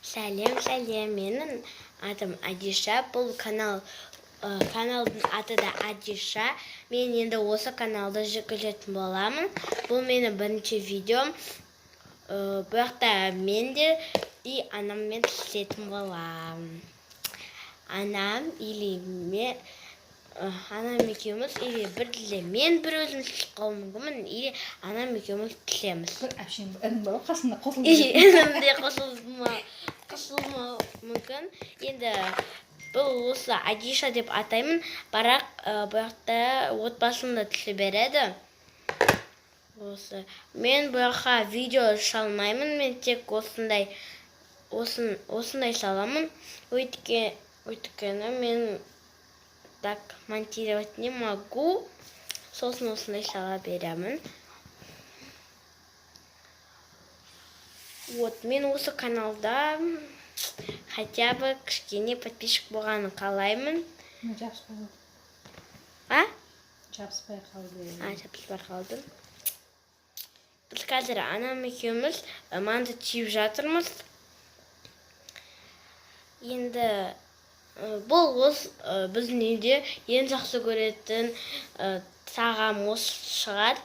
Сәлем, менің атым Адиша. Бұл каналдың аты да Адиша. Мен енді осы каналды жүргізетін боламын. Бұл менің бірінші видеом. Бұяқта мен де и анаммен түсетін боламын. Анам екеуміз или бірділе мен бір өзім түсіп қалуым мүмкінмін, или анам екеуміз түсеміз. Бір әпшең інім бар ғой, қасында қосылып Інім де қосылмауы мүмкін. Енді бұл осы Адиша деп атаймын, бірақ бұяқта отбасымда түсе береді. Мен бұяққа видео салмаймын, мен тек осындай саламын. Өйткені мен так монтировать не могу. Сосын осындай сала беремін. Мен осы каналда хотя бы кішкене подписчик болғанын қалаймын. Жабыспай қалды. Жабыспай қалды. Біз қазір анам екеуміз манты түйіп жатырмыз. Енді бұл біздің үйде ең жақсы көретін тағам осы шығар.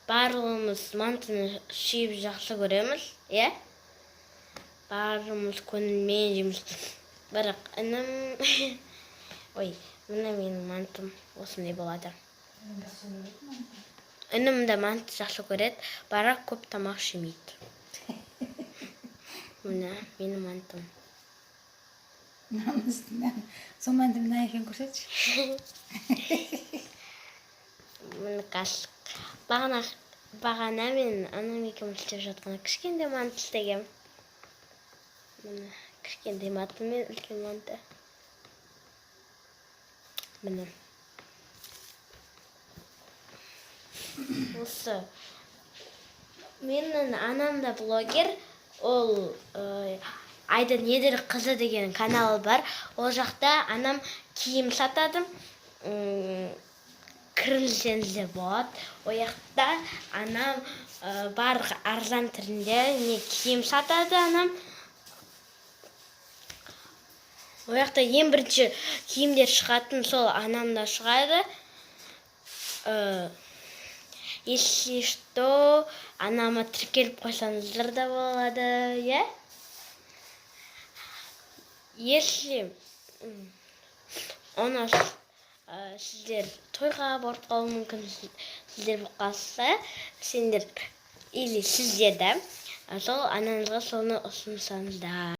Барлығымыз мантыны шүйіп жақсы көреміз, е? Барлығымыз көңілмен жейміз. Бірақ інім... Ой, мына менің мантым осындай болады. Інім де манты жақсы көреді, бірақ көп тамақ жемейді. Мына менің мантым. Сол мәнді мына екен көрсетші. Мына қасық. Бағана мен анам екеуміз істеп жатқанда кішкентай манты істегем. Мына кішкентай манты мен үлкен манты. Міне. Осы. Менің анам да блогер. Ол Айдын Едір қызы деген каналы бар. Ол жақта анам киім сатады. Кіріңіздеріңізде болады. Ол жақта анам барлық арзан түрінде киім сатады анам. Ол жақта ең бірінші киімдер шығатын сол анамда шығады. Если что, анама тіркеліп қойсаңыздар да болады, е? Если оны сіздер тойға барып қалуы мүмкін, сіздер бұл қалса, сендер или сіздер де сол анаңызға соны ұсынсаңыздар.